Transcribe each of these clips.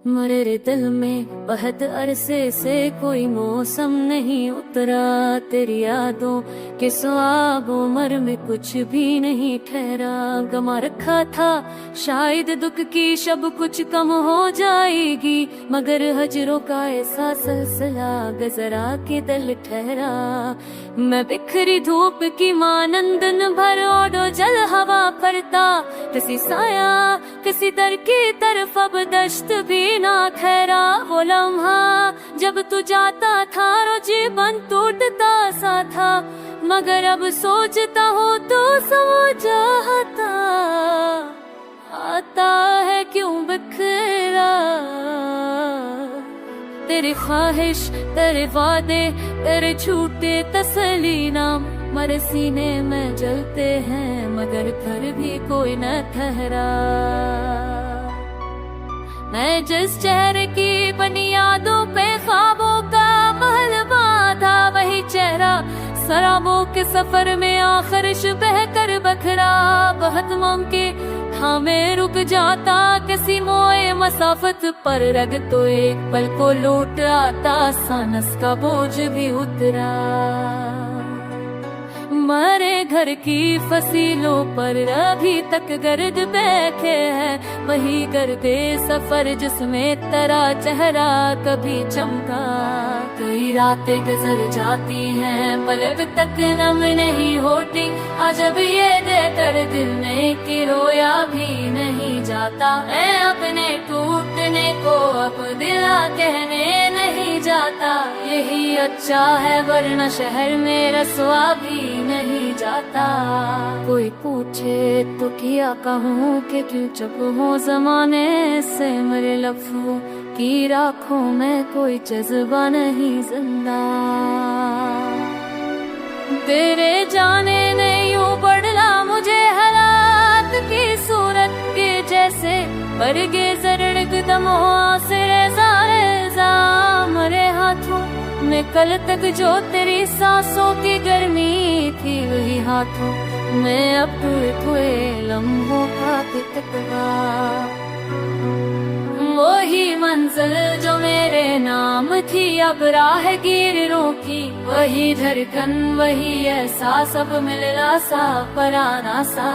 मेरे दिल में बहुत अरसे से कोई मौसम नहीं उतरा, तेरी यादों के ख्वाब उम्र में कुछ भी नहीं ठहरा। गमा रखा था शायद दुख की शब कुछ कम हो जाएगी, मगर हजरों का ऐसा सिलसिला गजरा के दिल ठहरा। मैं बिखरी धूप की मानंदन भर ओडो जल हवा करता, किसी साया किसी दर की तरफ अब दश्त भी ना ठहरा। वो लम्हा जब तू जाता था रो जीवन टूटता सा था, मगर अब सोचता हूँ तो समझ आता आता है क्यों बिखरा। तेरी ख्वाहिश तेरे वादे तेरे झूठे तसली नाम मरे सीने में जलते हैं, मगर फिर भी कोई न ठहरा। मैं जिस चेहरे की बनी यादों पे ख्वाबों का महल बांधा, वही चेहरा शराबों के सफर में आखिर बह कर बखरा। बहुत मुमकिन था मैं रुक जाता किसी मोए मसाफत पर, रग तो एक पल को लौट आता सानस का बोझ भी उतरा। मरे घर की फसीलों पर अभी तक गर्द बैठे हैं, वही गर्दे सफर जिसमें तेरा चेहरा कभी चमका। कई रातें गुजर जाती हैं पलक तक नम नहीं होती, आज अब ये देकर दिल ने कि रोया भी नहीं जाता। मैं अपने टूटने को अब दिला कहने नहीं जाता, यही अच्छा है वरना शहर में रसवा भी नहीं जाता। कोई पूछे तो क्या कहूँ कि क्यों चुप हो जमाने से, मेरे लफ्ज़ों की राखों में कोई जज्बा नहीं जिंदा। तेरे जाने ने यूं बदला मुझे हालात की सूरत के जैसे, बरगे जरड़ कदम हो आसरे सारे मरे हाथों में कल तक जो तेरी सांसों की गर्मी थी, वही हाथों में अब टूटे लम्हों का तितवा। वही मंजिल जो मेरे नाम थी अब राहगीरों की, वही धड़कन वही एहसास अब मिलना सा पराना सा।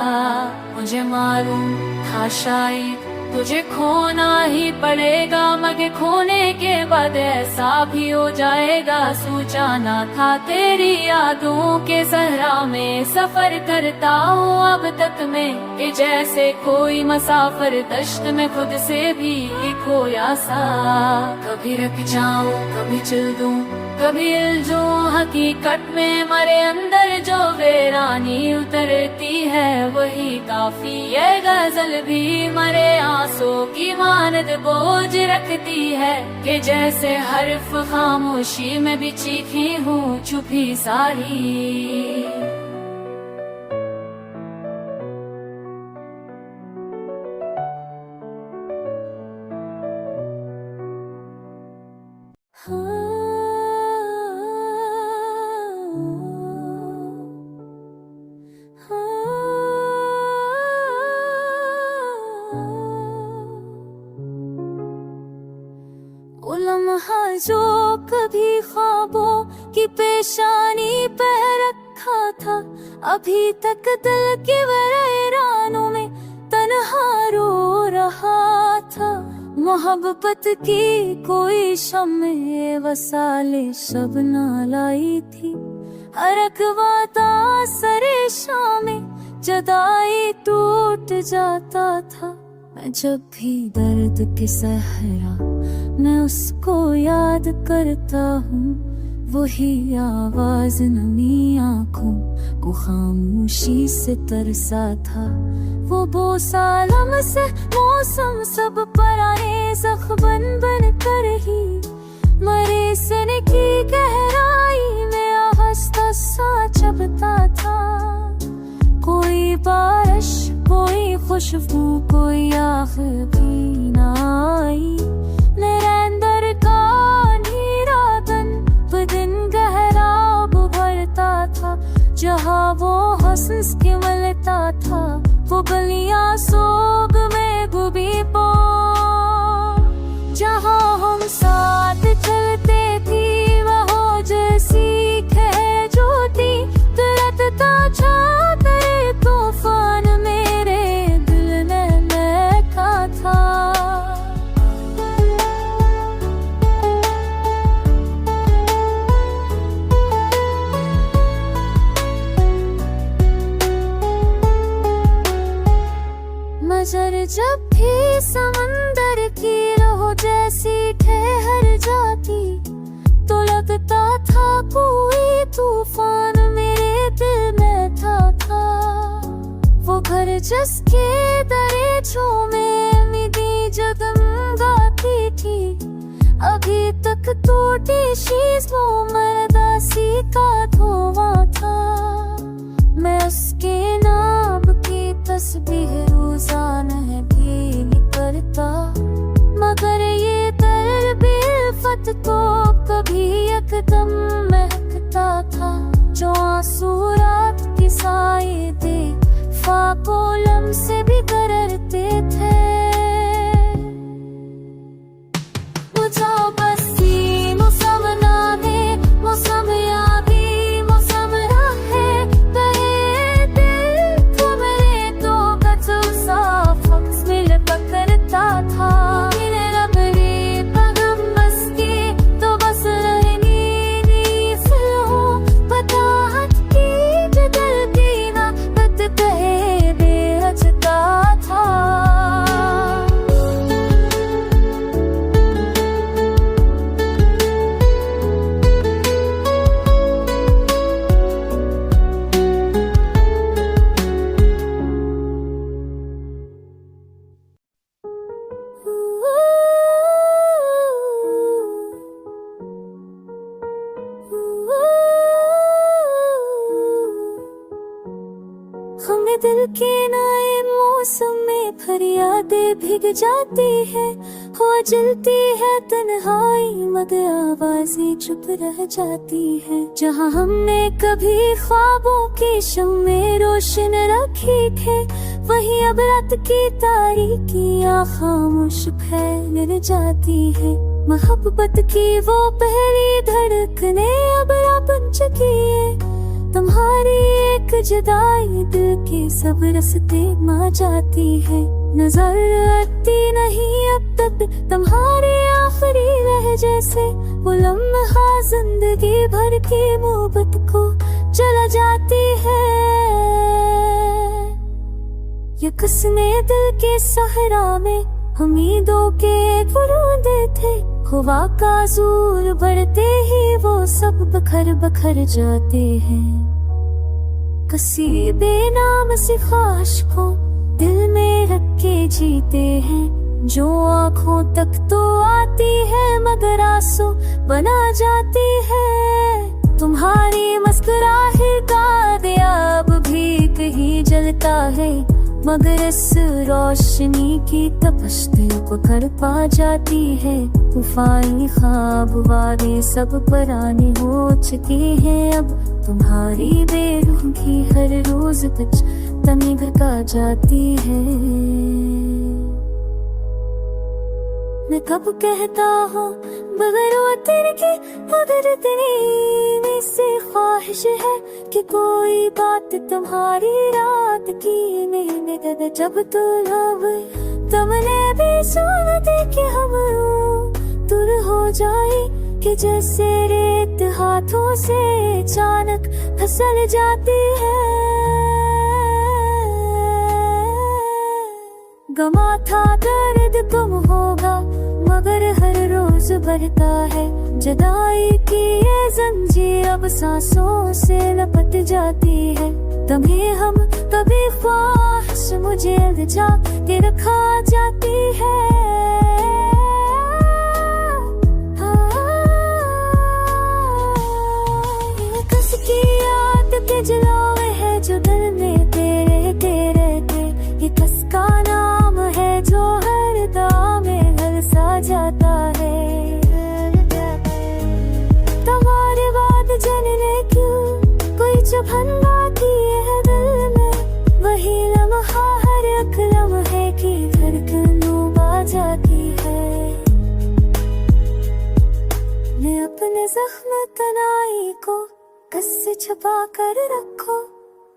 मुझे मालूम था शायद तुझे खोना ही पड़ेगा, मगर खोने के बाद ऐसा भी हो जाएगा। सोचा ना था तेरी यादों के सहरा में सफर करता हूँ अब तक मैं, कि जैसे कोई मुसाफिर दश्त में खुद से भी खोया सा। कभी रुक जाऊं कभी चल दूं कभी इल्जूं, हकीकत में मरे अंदर जो वीरानी उतरती है वही काफी। ये गजल भी मरे आंसू की मानद बोझ रखती है, कि जैसे हर्फ खामोशी में भी चीखी हूँ चुपी सारी। लम्हा जो कभी ख्वाबों की पेशानी पे रखा था, अभी तक दिल के वीरानों में तन्हा रो रहा था। मोहब्बत की कोई शम्मे वसाले शब ना लाई थी, हरक वादा सरे शामे जदाई टूट जाता था। मैं जब भी दर्द के सहरा मैं उसको याद करता हूँ, वही आवाज नमी आँखों को खामोशी से तरसा था। वो बोसालम से मौसम सब पर आए जख्म बन कर ही, मरे सन की गहराई में आहस्ता सा चबता था। कोई बारिश कोई खुशबू कोई आग भी ना आई, मेरे अंदर का नीरा तन बदन गहरा उभरता था। जहाँ वो हंस के मिलता था, वो गलियां सोग में डूबी पो। जब भी समंदर की लहरों जैसी ठहर जाती, तो लगता था कोई तूफान मेरे दिल में था। वो घर जिसके दरियों में उम्मीदें जगमगाती थी, अभी तक टूटी शीशों मर्दासी का धुआं था। मैं उसके नाम की तस्बीह रोजाना भी करता, मगर ये दर्द बेवफत तो कभी एकदम महकता था। जो आंसू रात की साए दे फाकोलम से भी करते थे। बसी मौसम नामे मौसम यादी मौसम राहे कहे दिल तुम्हारे तो गजब सा फक्स मिल पकड़ता था। मेरे रबरी पगम बस की तो बस रहनी फिल्मों बताहट की जगल की ना बत कहे बेरचता था। हमें दिल के नए मौसम में फरियादें भीग जाती है, हो जलती है तन्हाई मगर आवाजें चुप रह जाती है। जहाँ हमने कभी ख्वाबों की शम्में रोशन रखी थे, वहीं अब रात की तारीकी खामोश फैल जाती है। मोहब्बत की वो पहली धड़कने अब बन चुकी है। तुम्हारी एक जुदाई दिल के सब रस्ते मा जाती है। नजर आती नहीं अब तक तुम्हारे आखिरी लहजे से, वो लम्हा जिंदगी भर की मोहब्बत को चला जाती है। ये किसने दिल के सहरा में उम्मीदों के बुलंदे थे, खुदा का जोर बढ़ते ही वो सब बखर बखर जाते हैं। किसी बेनाम से ख्वाहिश को दिल में रख के जीते हैं, जो आँखों तक तो आती है मगर आंसू बना जाती है। तुम्हारी मुस्कुराहट का दिया अब भी कहीं जलता है, मगर इस रोशनी की तपश दिल को कर पा जाती है। तूफानी ख्वाब वादे सब पराने हो चुके हैं, अब तुम्हारी बेरूह की हर रोज कुछ तनी घटा जाती है। मैं कब कहता हूँ बगैर तेरे के मगर तेरी में से ख्वाहिश है कि कोई बात तुम्हारी रात की नहीं निकल। जब तू लब तुमने भी सुन दे कि हम दूर हो जाए, कि जैसे रेत हाथों से अचानक फिसल जाती है। गमा था दर्द कम होगा मगर हर रोज बढ़ता है। जुदाई की ये जंजीर अब सांसों से लपट जाती है। तभी हम कभी ख्वाहिश मुझे लजा के रखा जाती है। कस की याद के जलावे है जो दिल में तेरे तेरे थे, ये कस का नाम है जो हर दम में हलसा जाता है। तुम्हारे बाद जाने क्यों कोई चुभन बाकी है दिल में, वही लम्हा हर एक लम्हे की धड़कनों बा जाती है। मैं अपने जख्म तनाई को कस से छुपा कर रखो,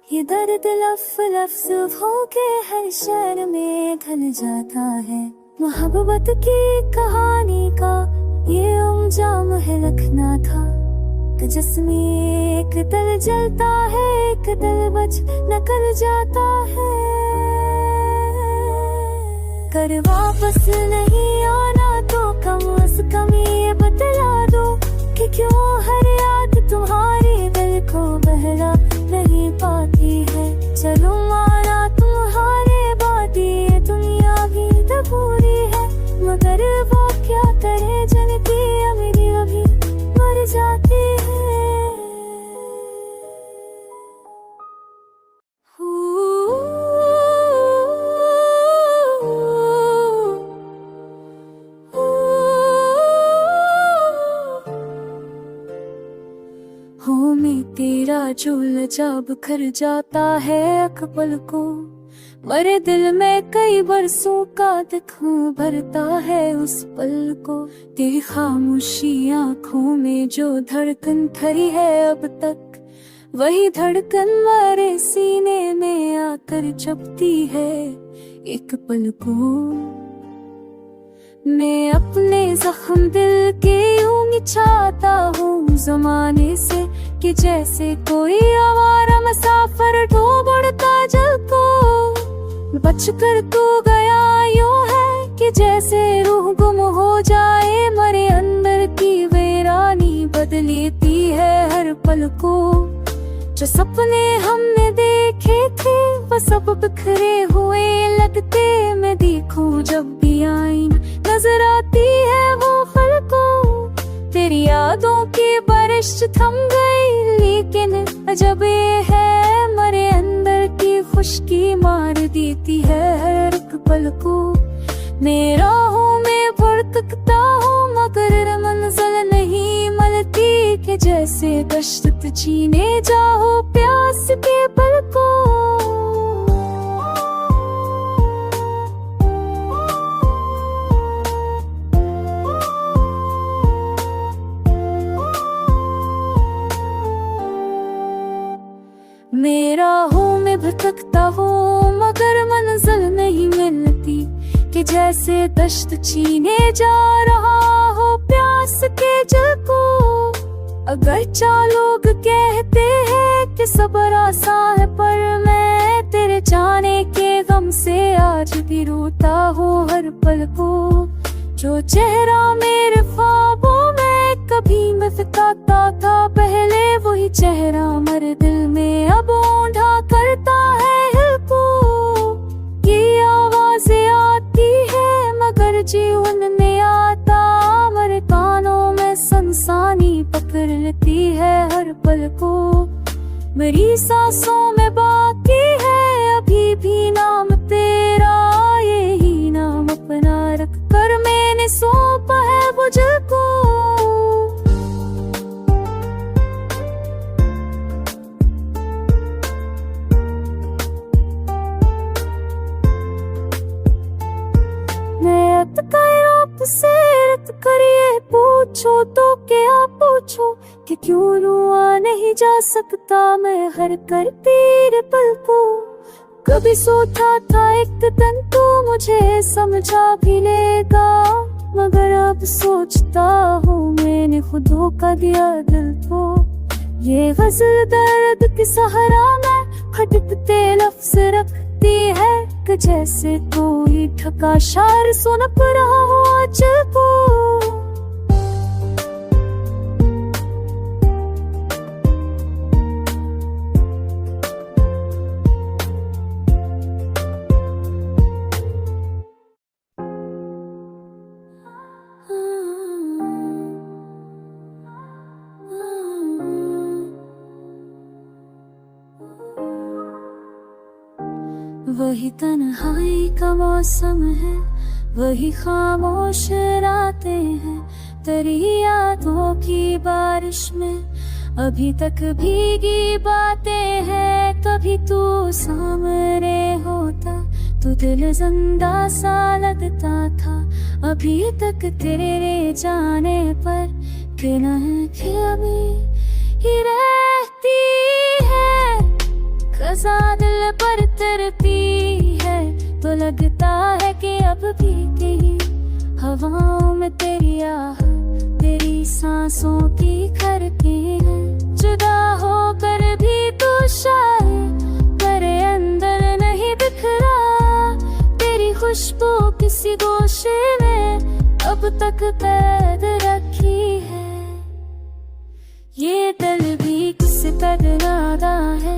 ये दर्द लफ्ज होके हर शहर में ढल जाता है। मोहब्बत की कहानी का ये अंजाम है रखना था, कि जिसमें एक दिल जलता है एक दिल बच निकल जाता है। अगर वापस नहीं आना तो कम से कम ये बतला दो कि क्यों हर याद तुम्हारे दिल को बहला नहीं पाती है। चलो माना तुम्हारे बाद ये दुनिया भी अधूरी है, मगर वो क्या करे जनती मेरी अभी मर जाती है। हो में तेरा झूल जब खर जाता है अकबल को, मरे दिल में कई बरसों का दुख भरता है उस पल को। तेरी खामोशी आँखों में जो धड़कन ठहरी है अब तक, वही धड़कन मेरे सीने में आकर चुभती है एक पल को। मैं अपने जख्म दिल के यूं मिटाता हूँ जमाने से, कि जैसे कोई आवारा मुसाफिर डूब उड़ता जल को। बच कर तू गया यूं है कि जैसे रूह गुम हो जाए, मरे अंदर की वीरानी बदलती है हर पल को। जो सपने हमने देखे थे वो सब बिखरे हुए लगते, मैं देखूं जब भी आईना नजर आती है वो पल को। तेरी यादों की बारिश थम गई, लेकिन अजब ये है मरे अंदर की खुशकी मार देती है हर एक पल को। मैं राहों में भटकता हूँ मगर मंजिल नहीं मिलती, कि जैसे कश्त जीने जाओ प्यास के पल को। मेरा हूँ मैं भटकता हूँ मगर मंजिल नहीं मिलती, कि जैसे दश्त छीने जा रहा हो प्यास के जल को। अगर लोग कहते हैं कि सब्र आसान है, पर मैं तेरे जाने के गम से आज भी रोता हूँ हर पल को। जो चेहरा मेरे ख्वाबों में कभी मुस्कुराता था पहले, वही चेहरा मेरे दिल में अब ओंधा करता है हिल को। ये आवाज़ें आती है मगर जीवन में आता, मेरे कानों में सनसानी पकड़ लेती है हर पल को। मेरी सांसों में बाकी है अभी भी नाम तेरा, यही नाम अपना रख कर मैंने सौंपा है मुझे को। मैं आपसे रत करिए पूछो तो क्या पूछो, कि क्यों रुआ नहीं जा सकता मैं हर कर तेरे पल को। कभी सोचा था एक दिन तू मुझे समझा भी लेगा, मगर अब सोचता हूँ मैंने खुद धोखा दिया दिल को। ये गज़ल दर्द के सहारा में फटकते लफ्ज़ रखती है, कि जैसे कोई ठका शार सुन रहा हो आंचल को। वही तन्हाई का मौसम है, वही खामोश रातें हैं, तेरी यादों की बारिश में अभी तक भीगी बातें हैं। कभी तू सामने होता तो दिल जिंदा सा लगता था, अभी तक तेरे जाने पर किनारे ही रहती है। खज़ा दिल पर तरती है तो लगता है कि अब भी हवाओं में तेरी आह, तेरी सांसों की खरके हैं। जुदा होकर भी तू शायद मेरे अंदर नहीं बिखरा, तेरी खुशबू की अब तक कैद रखी है। ये दिल भी किस कद नादा है,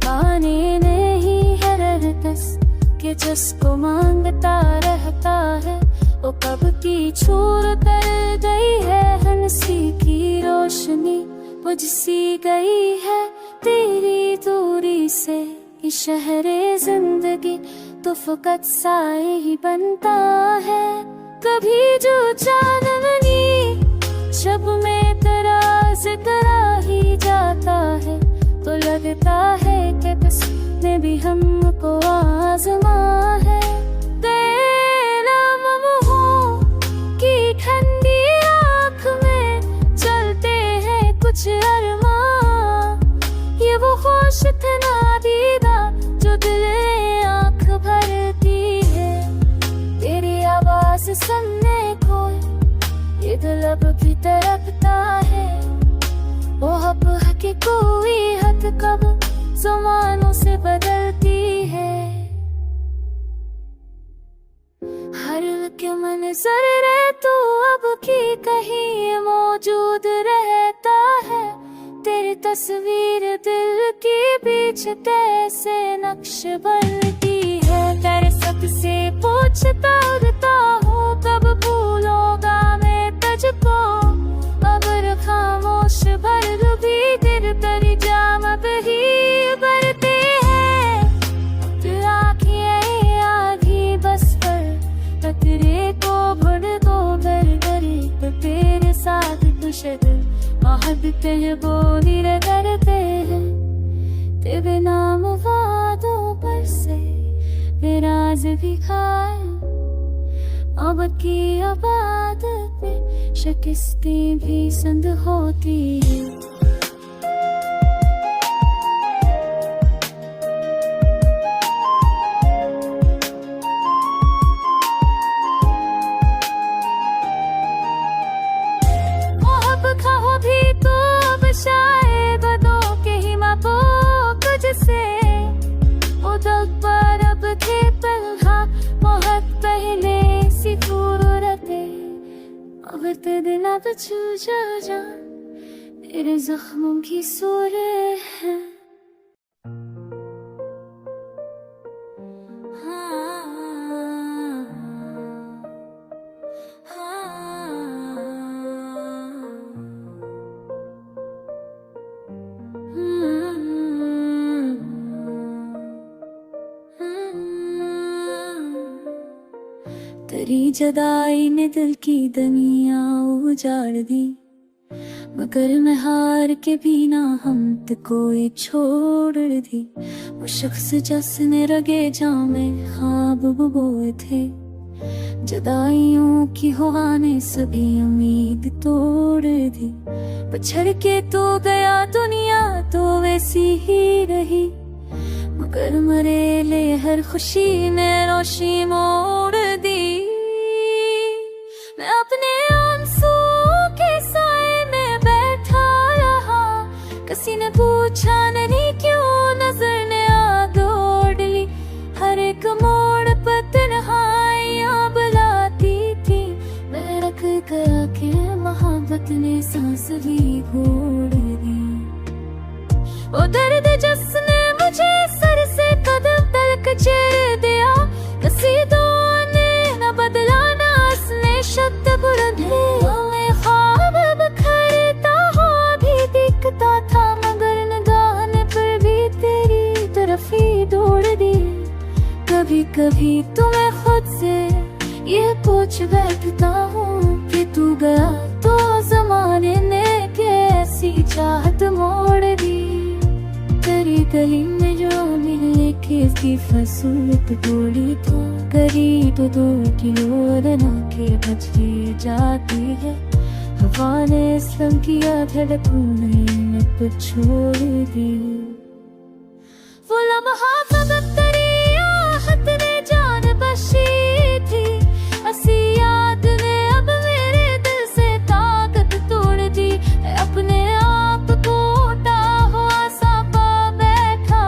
पाने नहीं है रहतस के जिसको मांगता रहता है। वो कब की छोड़ कर गई है, हंसी की रोशनी बुझ सी गई है तेरी दूरी से। ये शहरे जिंदगी तो फकत साए ही बनता है। कभी जो चांदनी जब में तेरा जिक्र ही जाता है, तो लगता है कि किसने भी हमको आजमा है। तेरा लम्हों की ठंडी आँख में चलते हैं कुछ अरमां। ये वो होश थे नादीदा जो दिल आँख भरती है। तेरी आवाज सुनने को ये दिल अब भी तड़पता है। वो हक के कोई हद कब ज़मानों से बदलती है। हर के मंज़र रे तू अब की कहीं मौजूद रहता है। तेरी तस्वीर दिल के बीच कैसे नक्श बनती है। तेरे सबसे पूछता उड़ता हूँ कब भूलूंगा मैं तुझको। अगर खामोश भर भी तेरे तेरी जाम ही भरते हैं। तू आँखें आधी बस पर तकरे को भुन को घर करे, तो तेरे साथ कुछ मोहब्बत है वो नीर करते हैं। तेरे नाम वादों पर से राज भी खाए। अब की आबादत में शिकस्तें भी संग होती है। खाओ भी तो अब शायद दो के ही मापो कुछ से। उदल पर अब थे तन्हा बहुत पहले सी सूरते। अब ते दिन अब छू जा तेरे जख्मों की सूरत है। तेरी जुदाई ने दिल की दुनिया उजाड़ दी, मगर मैं हार के भी ना हम कोई छोड़ दी। वो शख्स जिसने रगे जामे ख्वाब बोए थे, जुदाइयों की हवा ने सभी उम्मीद तोड़ दी। पछड़ के तो गया दुनिया तो वैसी ही रही, मगर मरे ले हर खुशी ने रोशी मोड़ दी। मैं अपने आंसुओं के साए में बैठा रहा, किसी ने पूछा नहीं क्यों नजर ने आग ओढ़ ली। हर एक मोड़ पर तन्हाइयां बुलाती थी, मैं रख गया कि मोहब्बत ने सांस भी घोड़ दी। वो दर्द जिसने मुझे सर से कदम तक चेर दिया, कसीदों ने न बदला ना असले शब्द बुलंदे। मैं ख्वाब बखरता हुआ भी दिखता था, मगर निगाह ने पर भी तेरी तरफ ही दौड़ दी। कभी कभी तो मैं खुद से ये पूछ बैठता हूँ कि तू गया तो जमाने ने कैसी चाहत मोड़ दी। तेरी गली में जो मिलने की फसूल टोली तो करी तो 2 किलो रना के बची जाती है। हवा ने इस्लाम किया धड़कने पर छोड़ दी। वो लम्हा फकत तेरी आहट ने जान बख्शी थी, हंसी याद ने अब मेरे दिल से ताकत तोड़ दी। अपने आप को उठा हुआ सा पा बैठा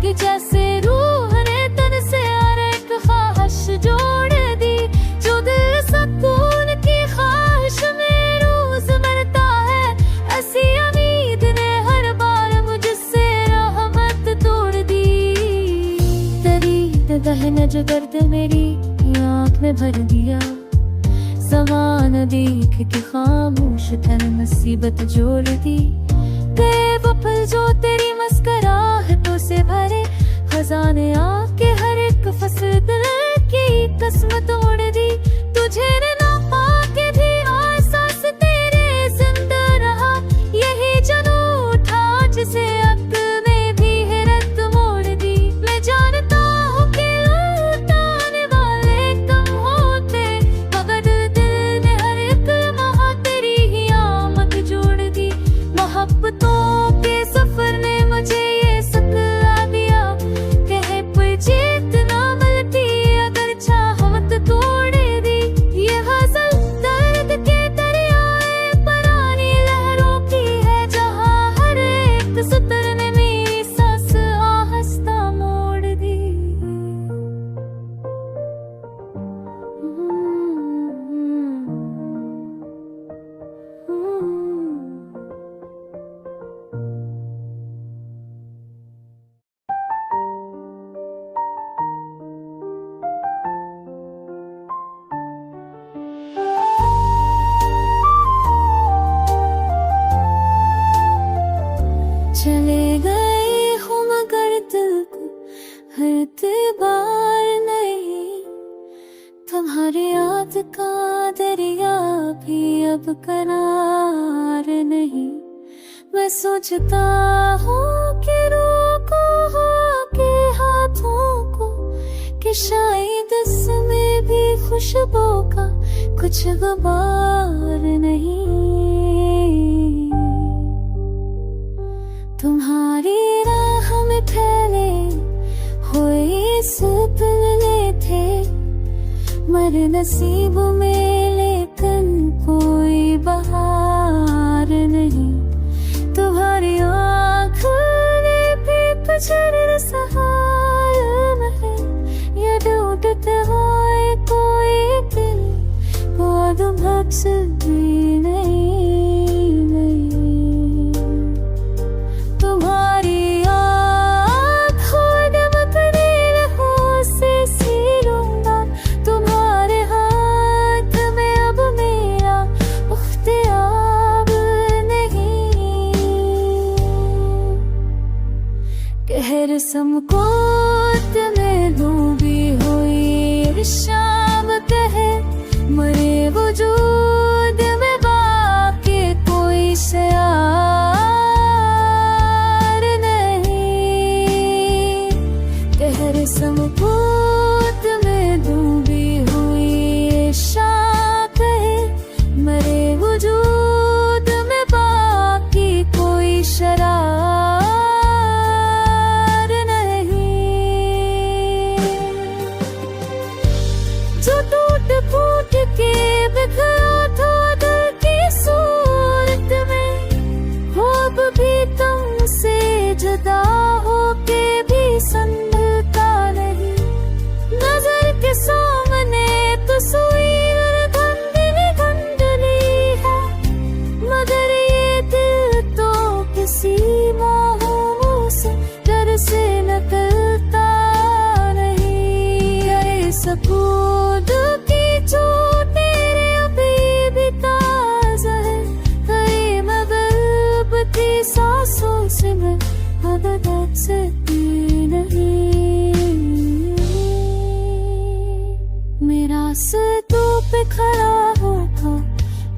कि जैसे रूह ने तन से हर एक ख्वाहिश जोड़ दी। जो दिल सुकून की जो दर्द मेरी आँख में भर दिया। समान देख के खामोश थन मुसीबत जोड़ दी। गए वो पल जो तेरी मुस्कुराहटों से भरे, खजाने आके हर एक फसल दिल की कसम तोड़ दी। तुझे ना पाके भी एहसास तेरे जिंदा रहा, यही जुनून था जिसे अक्ल में भी हैरत मोड़ दी। मैं जानता हूँ कि लौटाने वाले कम होते, मगर दिल ने हर एक लम्हा तेरी ही आमद जोड़ दी। मोहब्बतों के सफर ने मुझे ये सिखला दिया, कहे पर जीत ना मिलती अगर चाहत तोड़ दी। ये गज़ल दर्द के दरियाए पुरानी लहरों की है, जहाँ हर एक सतर ने मेरी सांस आहिस्ता मोड़ दी। चले गए हो मगर दिल को हर एतबार नहीं, तुम्हारी याद का दरिया भी अब करार नहीं। मैं सोचता हूँ कि रोको हो के हाथों को, कि शायद इसमें भी खुशबू का कुछ गुबार नहीं। तुम्हारी राह में फैले हुए सपने थे, मर नसीब में लेकिन कोई बहार नहीं। तुम्हारी आँखें भी पचड़ सहाल में है, ये ढूंढते हुए कोई दिल बहुत भक्स भी नहीं। तुम्हारी आँखों ने अपने लहू से सीलूंगा, तुम्हारे हाथ में अब मेरा इख्तियार नहीं। कहर समकोत में डूबी हुई शाम कहे, मरे वजूद में बाकी कोई शयार समपूत में डूबी हुई शाख है, मरे वजूद में बाकी कोई शरार नहीं। जो टूट फूट के बिखरा था दिल की सूरत में, वो अब भी तुमसे जुदा होके भी संभलता नहीं। नजर के सामने तस्वीर धुंधली है, मगर ये दिल तो किसी मोह से डर से निकलता नहीं। अरे सकूत की चोट तेरे अभी भी ताज़ा है, कई मगलब थी सांसों से मैं बदल सकती नहीं। मेरा रास्तों पे खड़ा होता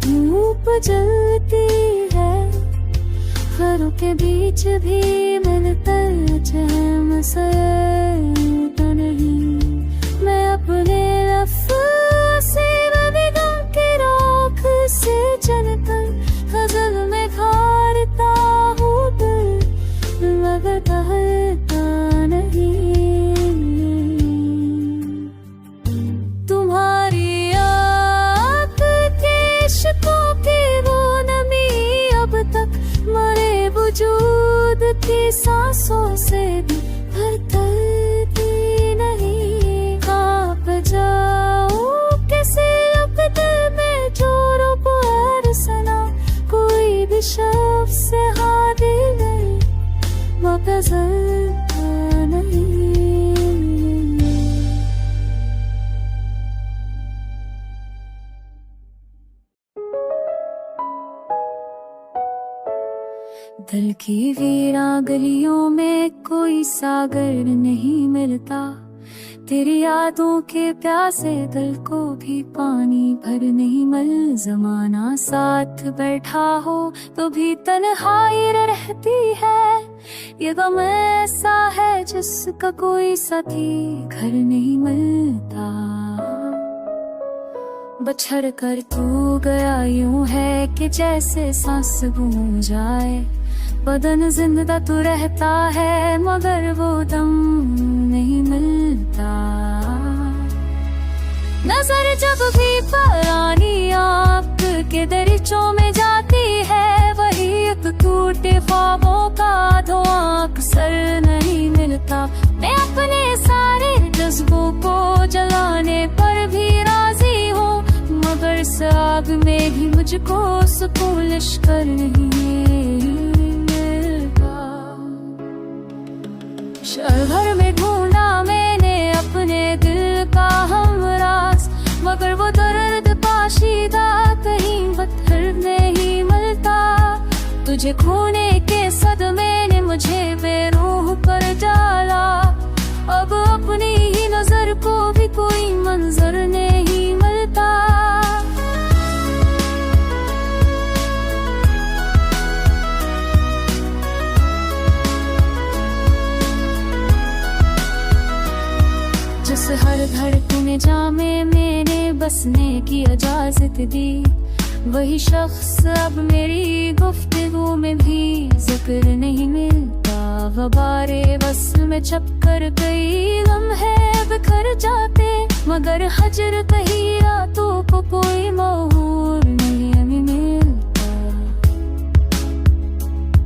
धूप जलती है, घरों के बीच भी मिलता चैन मसलता नहीं। मैं अपने लफ्ज़ों से रवि गम के रोक से चलकर गजल में खारता हूँ दिल मगर कहता नहीं। तुम्हारी आँख के इश्कों की वो नमी अब तक मरे वजूद की सांसों से भी भरती नहीं। कांप जाऊं कैसे अब दिल में जोरों पर सना, कोई भी शब्द से हादी नहीं मगज़ल नहीं। की वीरा गलियों में कोई सागर नहीं मिलता, तेरी यादों के प्यासे दिल को भी पानी भर नहीं मिल। जमाना साथ बैठा हो तो भी तन्हाई रहती है, ये गम ऐसा है जिसका कोई साथी घर नहीं मिलता। बछड़ कर तू गया यूं है कि जैसे सांस गुम जाए, बदन जिंदा तू रहता है मगर वो दम नहीं मिलता। नजर जब भी परानी आँख के दरीचों में जाती है, वही एक टूटे ख्वाबों का धुआं अक्सर नहीं मिलता। मैं अपने सारे जज्बों को जलाने पर भी राजी हूँ, मगर इस आग में भी मुझको सुकून लश्कर नहीं मिलता। शहर भर में ढूंढा मैंने अपने दिल का हमराज, मगर वो दर्द पाशीदा कहीं पत्थर नहीं मिलता। तुझे खोने के सदमे ने मुझे बेरूह कर डाला, अब अपनी ही नजर को भी कोई मंजर नहीं मिलता। जिस हर धड़कन जामे मैंने बसने की इजाजत दी, वही शख्स अब मेरी गुफ्तगू में भी जिक्र नहीं मिलता। वबारे बस में छप कर कई लम्हे बिखर जाते, मगर हजर कही रातों को कोई महूर नहीं मिलता।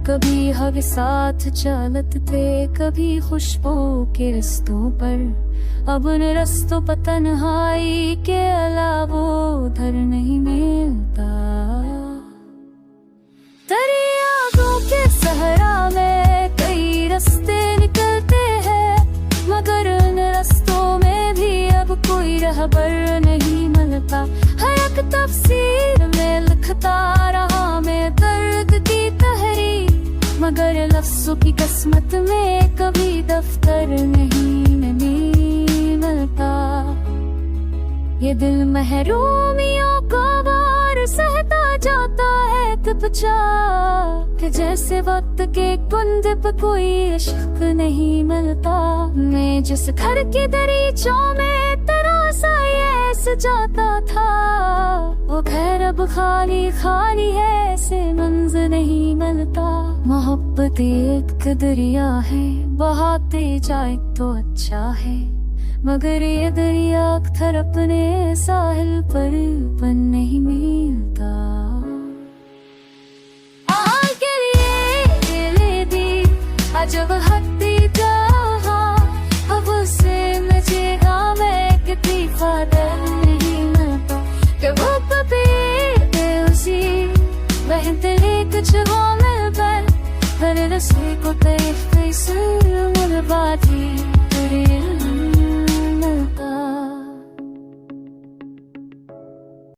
कभी हग साथ चलत थे, कभी खुशबू के रस्तों पर, अब उन रस्तों पर तन्हाई के अलावा उधर नहीं मिलता। दरियाओं के सहरा में कई रास्ते निकलते हैं, मगर उन रास्तों में भी अब कोई रहबर नहीं मिलता। हर एक तफसीर में लिखता रहा मैं दर्द की तहरीर, मगर लफ्जों की किस्मत में कभी दफ्तर नहीं मिलता। ये दिल महरूमियों को बार सहता जाता है चुपचाप, कि जैसे वक्त के कुंद पे कोई इश्क नहीं मिलता। मैं जिस घर की दरीचों में तेरा साया सजाता था, वो घर अब खाली खाली है, ऐसे मंजर नहीं मिलता। मोहब्बत एक दरिया है, बहाते जाए तो अच्छा है, मगर ये दरिया अक्सर अपने साहिल पर पन नहीं मिलता। आल के लिए ले दी अजब हत्ती जहाँ, अब उसे नचेगा मैं कितनी